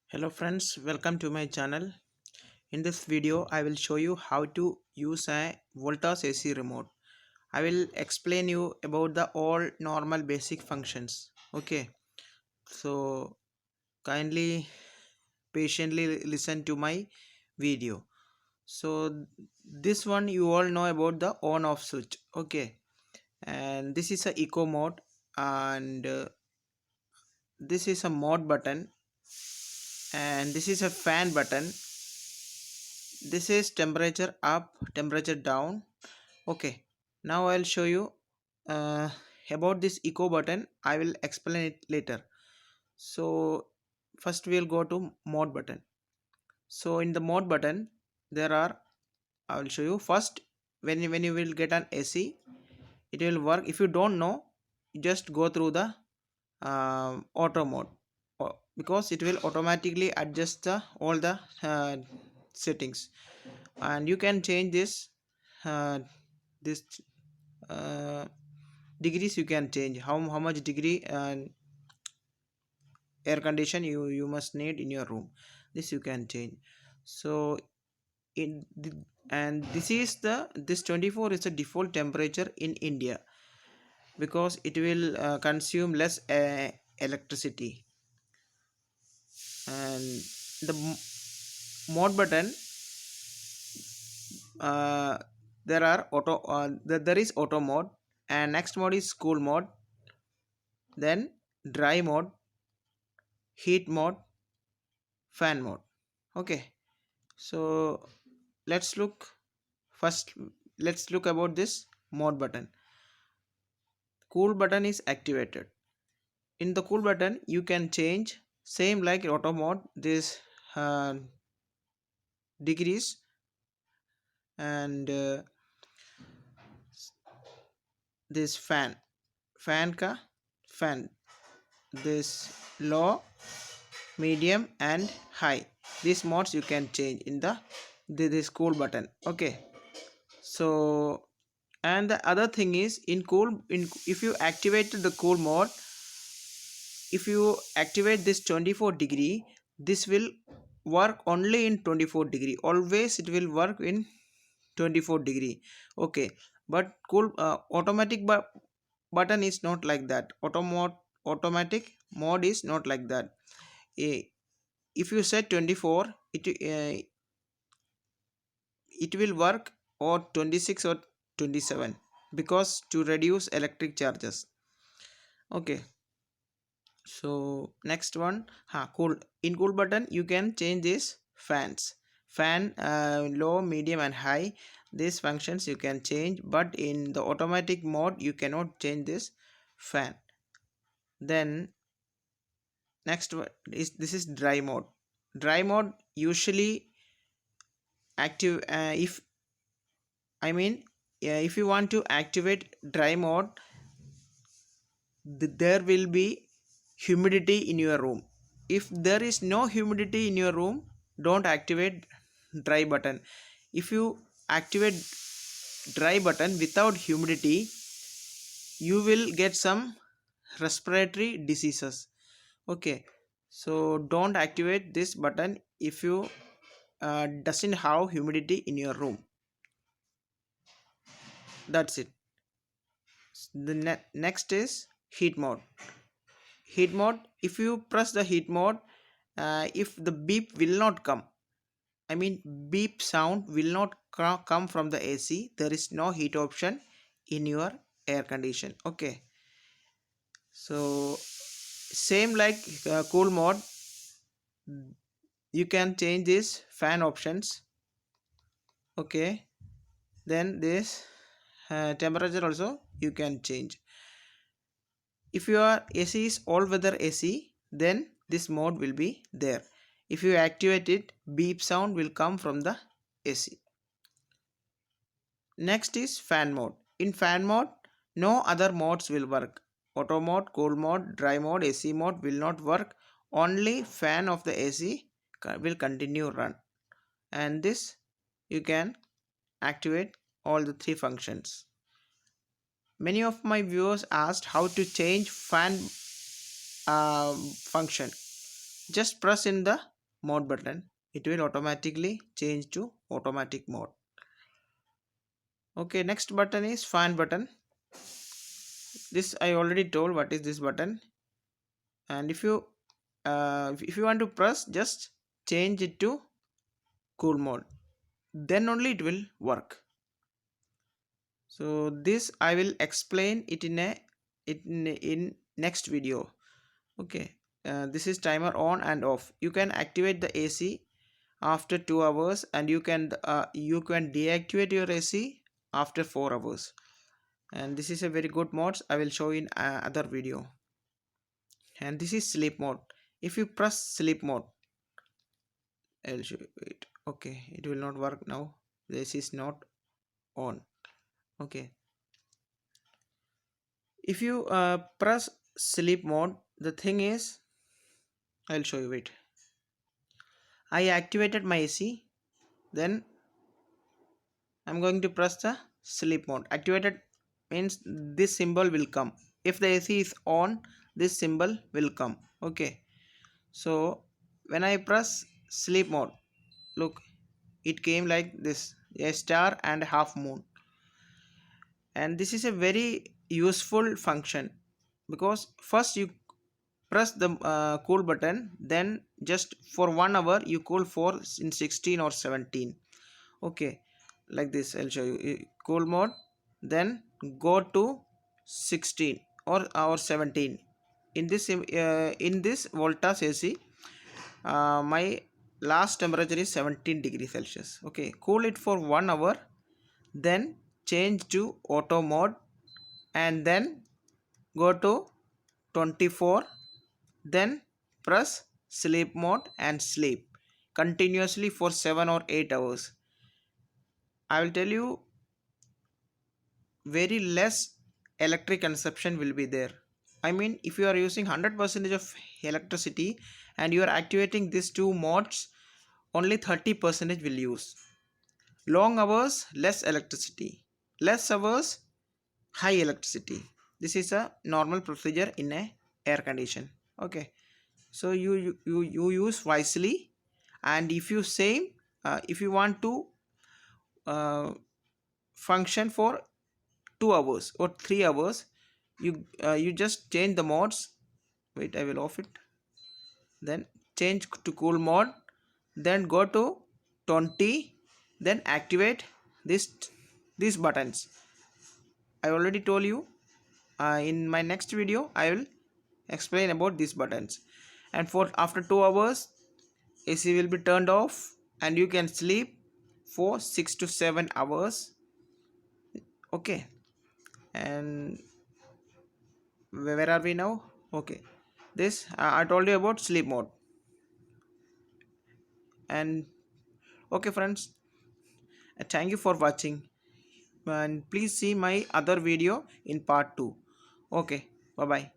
Hello friends, welcome to my channel. In this video, I will show you how to use a Voltas AC remote. I will explain you about the all normal basic functions. Okay, so kindly patiently listen to my video. So this one you all know about the on-off switch. Okay, and this is a eco mode, and this is a mode button, and this is a fan button. This is temperature up, temperature down. Okay, now I'll show you uh, about this eco button. I will explain it later. So first we'll go to mode button. So in the mode button there are, I will show you first. When you will get an AC, it will work. If you don't know, you just go through the auto mode, because it will automatically adjust all the settings, and you can change this uh, degrees. You can change how much degree air condition you must need in your room. This you can change. So in the, and this is this 24 is a default temperature in India, because it will consume less electricity. And the mode button, uh, there are there is auto mode, and next mode is cool mode, then dry mode, heat mode, fan mode. Okay, so let's look first. Let's look about this mode button. Cool button is activated. In the cool button you can change, same like auto mode, this uh, degrees, and this fan ka fan, this low, medium and high. These modes you can change in this cool button. Okay, so and the other thing is, if you activate the cool mode, if you activate this 24-degree, this will work only in 24-degree. Always it will work in 24-degree. Okay, but cool automatic button is not like that. Automatic mode is not like that. If you set 24, it will work or 26 or 27, because to reduce electric charges. Okay, so next one, cool. In cool button you can change these fan, low, medium and high. These functions you can change, but in the automatic mode you cannot change this fan. Then next one is, this is dry mode. Dry mode usually active, if I mean, if you want to activate dry mode, there will be humidity in your room. If there is no humidity in your room, don't activate dry button. If you activate dry button without humidity, you will get some respiratory diseases. Okay, so don't activate this button if you doesn't have humidity in your room. That's it. The next is heat mode. Heat mode, if you press the heat mode, if the beep will not come, I mean beep sound will not come from the AC, there is no heat option in your air condition. Okay, so same like cool mode, you can change this fan options. Okay, then this temperature also you can change. If your AC is all weather AC, then this mode will be there. If you activate it, beep sound will come from the AC. Next is fan mode. In fan mode, no other modes will work. Auto mode, cool mode, dry mode, AC mode will not work. Only fan of the AC will continue run. And this you can activate all the three functions. Many of my viewers asked how to change fan function. Just press in the mode button, it will automatically change to automatic mode. Okay, next button is fan button. This I already told what is this button. And if you want to press, just change it to cool mode, then only it will work. So this I will explain it in next video. Okay, this is timer on and off. You can activate the AC after 2 hours, and you can deactivate your AC after 4 hours. And this is a very good mode. I will show in other video. And this is sleep mode. If you press sleep mode, I'll show you it. Okay, it will not work now. This is not on. Okay, if you press sleep mode, the thing is, I'll show you it. I activated my AC, then I'm going to press the sleep mode. Activated means this symbol will come. If the AC is on, this symbol will come. Okay, so when I press sleep mode, look, it came like this, a star and half moon. And this is a very useful function, because first you press the cool button, then just for 1 hour you cool for in 16 or 17. Okay, like this I'll show you. Cool mode, then go to 16 or 17. In this Voltas AC, my last temperature is 17 degrees Celsius. Okay, cool it for 1 hour, then change to auto mode, and then go to 24, then press sleep mode and sleep continuously for 7 or 8 hours. I will tell you, very less electric consumption will be there. I mean, if you are using 100% of electricity and you are activating these two modes, only 30% will use. Long hours, less electricity. Less hours, high electricity. This is a normal procedure in a air condition. Okay, so you use wisely. And if you if you want to function for 2 hours or 3 hours, you just change the modes. Wait, I will off it. Then change to cool mode, then go to 20, then activate these buttons. I already told you. In my next video I will explain about these buttons. And for after 2 hours, AC will be turned off and you can sleep for 6 to 7 hours. Okay, and where are we now? Okay, this I told you about sleep mode. And okay friends, thank you for watching, and please see my other video in part 2. Okay, bye bye.